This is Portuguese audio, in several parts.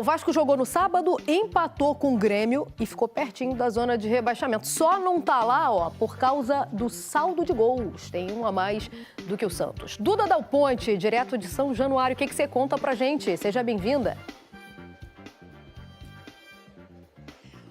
o Vasco jogou no sábado, empatou com o Grêmio e ficou pertinho da zona de rebaixamento. Só não tá lá, ó, por causa do saldo de gols. Tem um a mais do que o Santos. Duda Dal Ponte, direto de São Januário, o que você conta pra gente? Seja bem-vinda.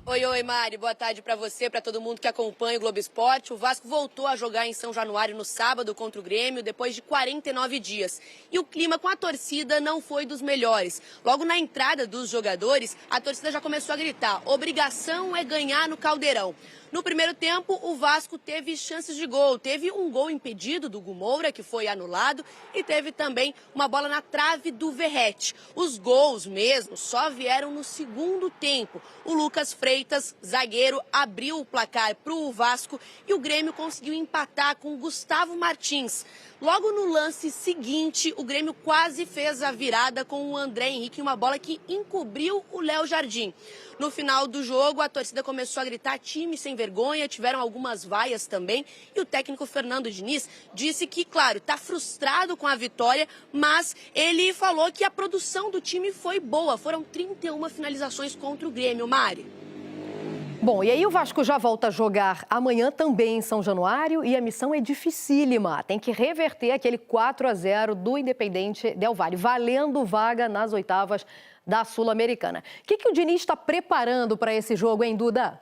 Oi, Mari. Boa tarde para você, para todo mundo que acompanha o Globo Esporte. O Vasco voltou a jogar em São Januário no sábado contra o Grêmio, depois de 49 dias. E o clima com a torcida não foi dos melhores. Logo na entrada dos jogadores, a torcida já começou a gritar: obrigação é ganhar no Caldeirão. No primeiro tempo, o Vasco teve chances de gol. Teve um gol impedido do Hugo Moura, que foi anulado, e teve também uma bola na trave do Verratti. Os gols mesmo só vieram no segundo tempo. O Lucas Freitas, zagueiro, abriu o placar para o Vasco e o Grêmio conseguiu empatar com o Gustavo Martins. Logo no lance seguinte, o Grêmio quase fez a virada com o André Henrique, uma bola que encobriu o Léo Jardim. No final do jogo, a torcida começou a gritar time sem vergonha, tiveram algumas vaias também. E o técnico Fernando Diniz disse que, claro, está frustrado com a vitória, mas ele falou que a produção do time foi boa. Foram 31 finalizações contra o Grêmio, Mari. Bom, e aí o Vasco já volta a jogar amanhã também em São Januário e a missão é dificílima. Tem que reverter aquele 4-0 do Independente Del Valle, valendo vaga nas oitavas da Sul-Americana. O que o Diniz está preparando para esse jogo, hein, Duda?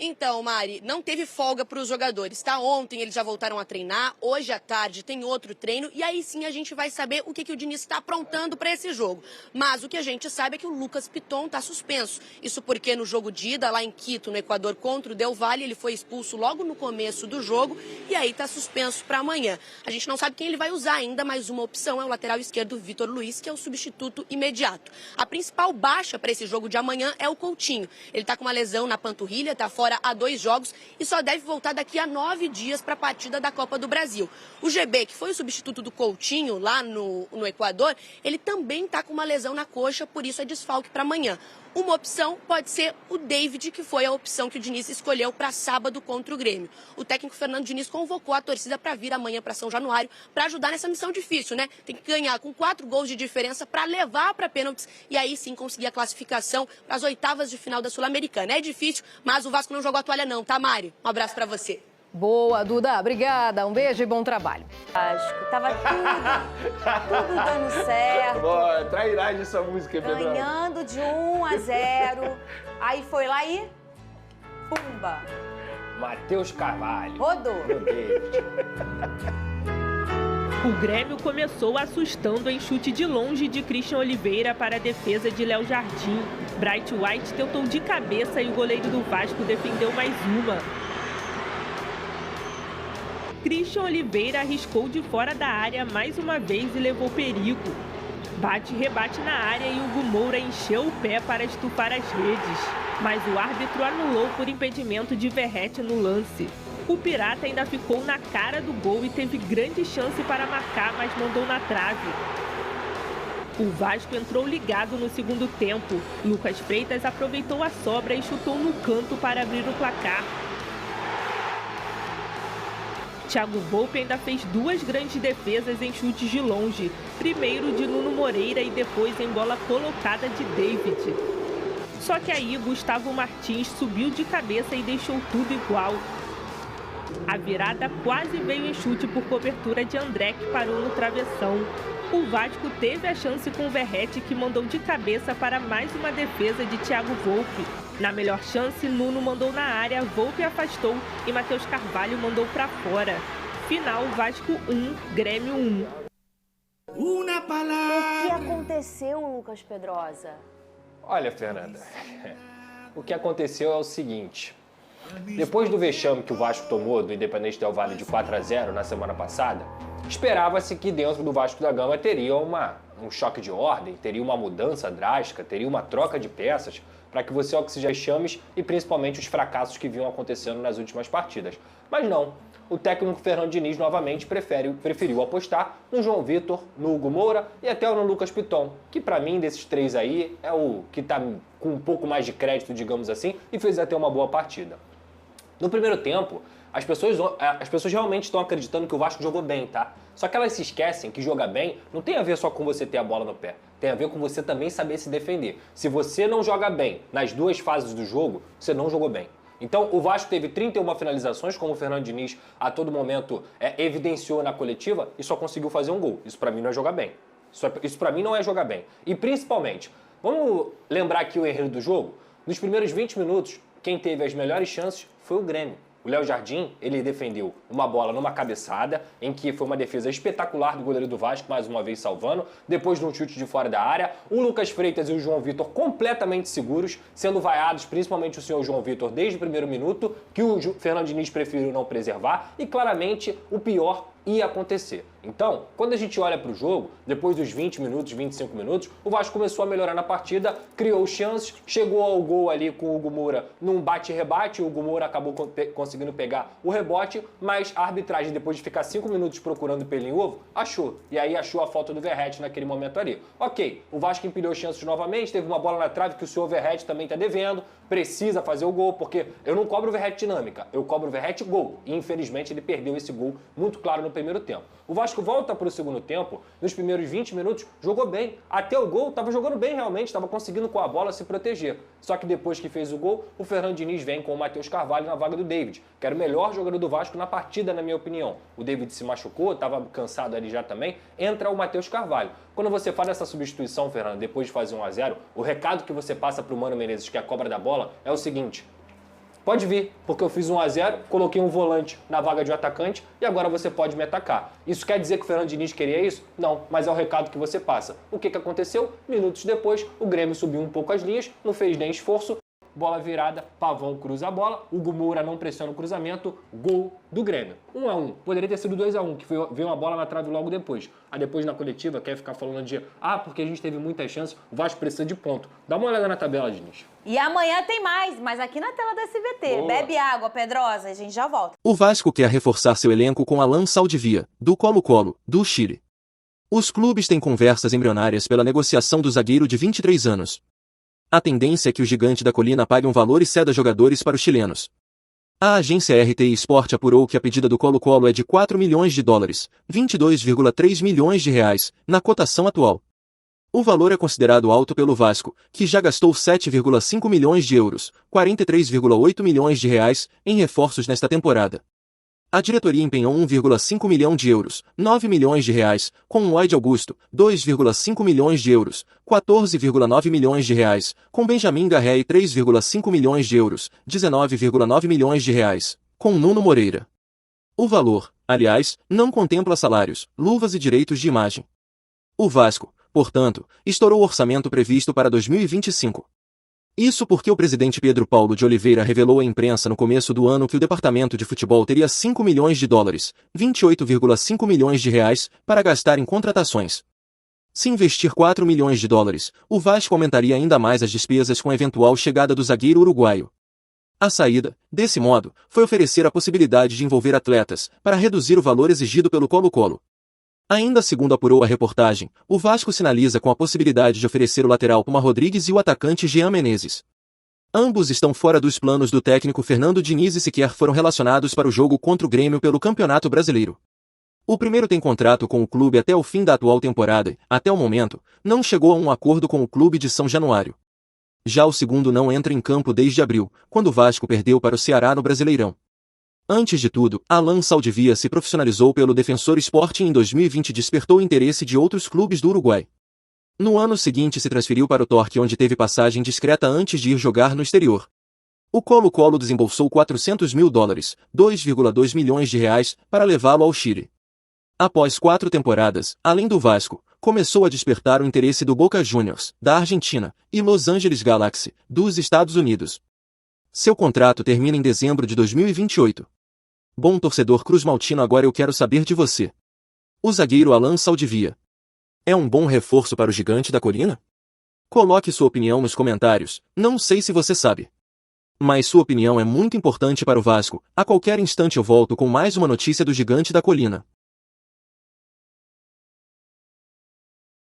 Então, Mari, não teve folga para os jogadores, tá? Ontem eles já voltaram a treinar, hoje à tarde tem outro treino e aí sim a gente vai saber o que o Diniz está aprontando para esse jogo. Mas o que a gente sabe é que o Lucas Piton está suspenso. Isso porque no jogo de ida, lá em Quito, no Equador, contra o Del Valle, ele foi expulso logo no começo do jogo e aí está suspenso para amanhã. A gente não sabe quem ele vai usar ainda, mas uma opção é o lateral esquerdo Vitor Luiz, que é o substituto imediato. A principal baixa para esse jogo de amanhã é o Coutinho. Ele está com uma lesão na panturrilha, está fora há 2 jogos e só deve voltar daqui a 9 dias para a partida da Copa do Brasil. O GB, que foi o substituto do Coutinho lá no Equador, ele também está com uma lesão na coxa, por isso é desfalque para amanhã. Uma opção pode ser o David, que foi a opção que o Diniz escolheu para sábado contra o Grêmio. O técnico Fernando Diniz convocou a torcida para vir amanhã para São Januário para ajudar nessa missão difícil, né? Tem que ganhar com 4 gols de diferença para levar para pênaltis e aí sim conseguir a classificação para as oitavas de final da Sul-Americana. É difícil, mas o Vasco não jogou a toalha não, tá, Mari? Um abraço para você. Boa, Duda. Obrigada. Um beijo e bom trabalho. Vasco, tava tudo dando certo. Boa, trairagem essa música, Pedro. Ganhando de 1-0. Aí foi lá e... pumba. Matheus Carvalho. Rodou. O Grêmio começou assustando em chute de longe de Christian Oliveira para a defesa de Léo Jardim. Bright White tentou de cabeça e o goleiro do Vasco defendeu mais uma. Christian Oliveira arriscou de fora da área mais uma vez e levou perigo. Bate e rebate na área e Hugo Moura encheu o pé para estufar as redes. Mas o árbitro anulou por impedimento de Verratti no lance. O Pirata ainda ficou na cara do gol e teve grande chance para marcar, mas mandou na trave. O Vasco entrou ligado no segundo tempo. Lucas Freitas aproveitou a sobra e chutou no canto para abrir o placar. Thiago Volpi ainda fez 2 grandes defesas em chutes de longe. Primeiro de Nuno Moreira e depois em bola colocada de David. Só que aí Gustavo Martins subiu de cabeça e deixou tudo igual. A virada quase veio em chute por cobertura de André, que parou no travessão. O Vasco teve a chance com o Verratti, que mandou de cabeça para mais uma defesa de Thiago Volpi. Na melhor chance, Nuno mandou na área, Volpi afastou e Matheus Carvalho mandou para fora. Final, Vasco 1, Grêmio 1. O que aconteceu, Lucas Pedrosa? Olha, Fernanda, o que aconteceu é o seguinte. Depois do vexame que o Vasco tomou do Independente Del Valle de 4-0 na semana passada, esperava-se que dentro do Vasco da Gama teria um choque de ordem, teria uma mudança drástica, teria uma troca de peças para que você oxigenasse os vexames e principalmente os fracassos que vinham acontecendo nas últimas partidas. Mas não, o técnico Fernando Diniz novamente preferiu apostar no João Vitor, no Hugo Moura e até no Lucas Piton, que para mim desses 3 aí é o que está com um pouco mais de crédito, digamos assim, e fez até uma boa partida. No primeiro tempo, As pessoas realmente estão acreditando que o Vasco jogou bem, tá? Só que elas se esquecem que jogar bem não tem a ver só com você ter a bola no pé. Tem a ver com você também saber se defender. Se você não joga bem nas duas fases do jogo, você não jogou bem. Então, o Vasco teve 31 finalizações, como o Fernando Diniz a todo momento evidenciou na coletiva, e só conseguiu fazer um gol. Isso pra mim não é jogar bem. Isso pra mim não é jogar bem. E principalmente, vamos lembrar aqui o enredo do jogo? Nos primeiros 20 minutos, quem teve as melhores chances foi o Grêmio. O Léo Jardim, ele defendeu uma bola numa cabeçada, em que foi uma defesa espetacular do goleiro do Vasco, mais uma vez salvando, depois de um chute de fora da área, o Lucas Freitas e o João Vitor completamente seguros, sendo vaiados, principalmente o senhor João Vitor, desde o primeiro minuto, que o Fernando Diniz preferiu não preservar, e claramente o pior ia acontecer. Então, quando a gente olha para o jogo, depois dos 20 minutos, 25 minutos, o Vasco começou a melhorar na partida, criou chances, chegou ao gol ali com o Hugo Moura num bate-rebate, o Hugo Moura acabou conseguindo pegar o rebote, mas a arbitragem, depois de ficar 5 minutos procurando pelo em ovo, achou. E aí achou a falta do Verratti naquele momento ali. Ok, o Vasco empilhou chances novamente, teve uma bola na trave que o senhor Verratti também está devendo, precisa fazer o gol, porque eu não cobro o Verratti dinâmica, eu cobro o Verratti gol. E infelizmente ele perdeu esse gol muito claro no primeiro tempo. O Vasco volta para o segundo tempo, nos primeiros 20 minutos, jogou bem. Até o gol, estava jogando bem realmente, estava conseguindo com a bola se proteger. Só que depois que fez o gol, o Fernando Diniz vem com o Matheus Carvalho na vaga do David, que era o melhor jogador do Vasco na partida, na minha opinião. O David se machucou, estava cansado ali já também, entra o Matheus Carvalho. Quando você faz essa substituição, Fernando, depois de fazer 1-0, o recado que você passa para o Mano Menezes, que é a cobra da bola, é o seguinte: pode vir, porque eu fiz 1-0, coloquei um volante na vaga de um atacante e agora você pode me atacar. Isso quer dizer que o Fernando Diniz queria isso? Não, mas é o recado que você passa. O que aconteceu? Minutos depois, o Grêmio subiu um pouco as linhas, não fez nem esforço, bola virada, Pavão cruza a bola, Hugo Moura não pressiona o cruzamento, gol do Grêmio. 1-1. Poderia ter sido 2-1, que veio uma bola na trave logo depois. Aí depois na coletiva quer ficar falando de porque a gente teve muitas chances, o Vasco precisa de ponto. Dá uma olhada na tabela, Diniz. E amanhã tem mais, mas aqui na tela da SBT. Boa. Bebe água, Pedrosa, a gente já volta. O Vasco quer reforçar seu elenco com Alan Saldivia, do Colo-Colo, do Chile. Os clubes têm conversas embrionárias pela negociação do zagueiro de 23 anos. A tendência é que o gigante da colina pague um valor e ceda jogadores para os chilenos. A agência RTI Sport apurou que a pedida do Colo-Colo é de 4 milhões de dólares, 22,3 milhões de reais, na cotação atual. O valor é considerado alto pelo Vasco, que já gastou 7,5 milhões de euros, 43,8 milhões de reais, em reforços nesta temporada. A diretoria empenhou 1,5 milhão de euros, 9 milhões de reais, com o Lloyd Augusto, 2,5 milhões de euros, 14,9 milhões de reais, com Benjamin Garré 3,5 milhões de euros, 19,9 milhões de reais, com Nuno Moreira. O valor, aliás, não contempla salários, luvas e direitos de imagem. O Vasco, portanto, estourou o orçamento previsto para 2025. Isso porque o presidente Pedro Paulo de Oliveira revelou à imprensa no começo do ano que o departamento de futebol teria 5 milhões de dólares, 28,5 milhões de reais, para gastar em contratações. Se investir 4 milhões de dólares, o Vasco aumentaria ainda mais as despesas com a eventual chegada do zagueiro uruguaio. A saída, desse modo, foi oferecer a possibilidade de envolver atletas, para reduzir o valor exigido pelo Colo-Colo. Ainda segundo apurou a reportagem, o Vasco sinaliza com a possibilidade de oferecer o lateral Puma Rodrigues e o atacante Jean Menezes. Ambos estão fora dos planos do técnico Fernando Diniz e sequer foram relacionados para o jogo contra o Grêmio pelo Campeonato Brasileiro. O primeiro tem contrato com o clube até o fim da atual temporada e, até o momento, não chegou a um acordo com o clube de São Januário. Já o segundo não entra em campo desde abril, quando o Vasco perdeu para o Ceará no Brasileirão. Antes de tudo, Alan Saldivia se profissionalizou pelo Defensor Sporting e em 2020 despertou o interesse de outros clubes do Uruguai. No ano seguinte se transferiu para o Torque, onde teve passagem discreta antes de ir jogar no exterior. O Colo-Colo desembolsou 400 mil dólares, 2,2 milhões de reais, para levá-lo ao Chile. Após 4 temporadas, além do Vasco, começou a despertar o interesse do Boca Juniors, da Argentina, e Los Angeles Galaxy, dos Estados Unidos. Seu contrato termina em dezembro de 2028. Bom torcedor cruzmaltino, agora eu quero saber de você. O zagueiro Alan Saldivia é um bom reforço para o gigante da colina? Coloque sua opinião nos comentários, não sei se você sabe. Mas sua opinião é muito importante para o Vasco. A qualquer instante eu volto com mais uma notícia do gigante da colina.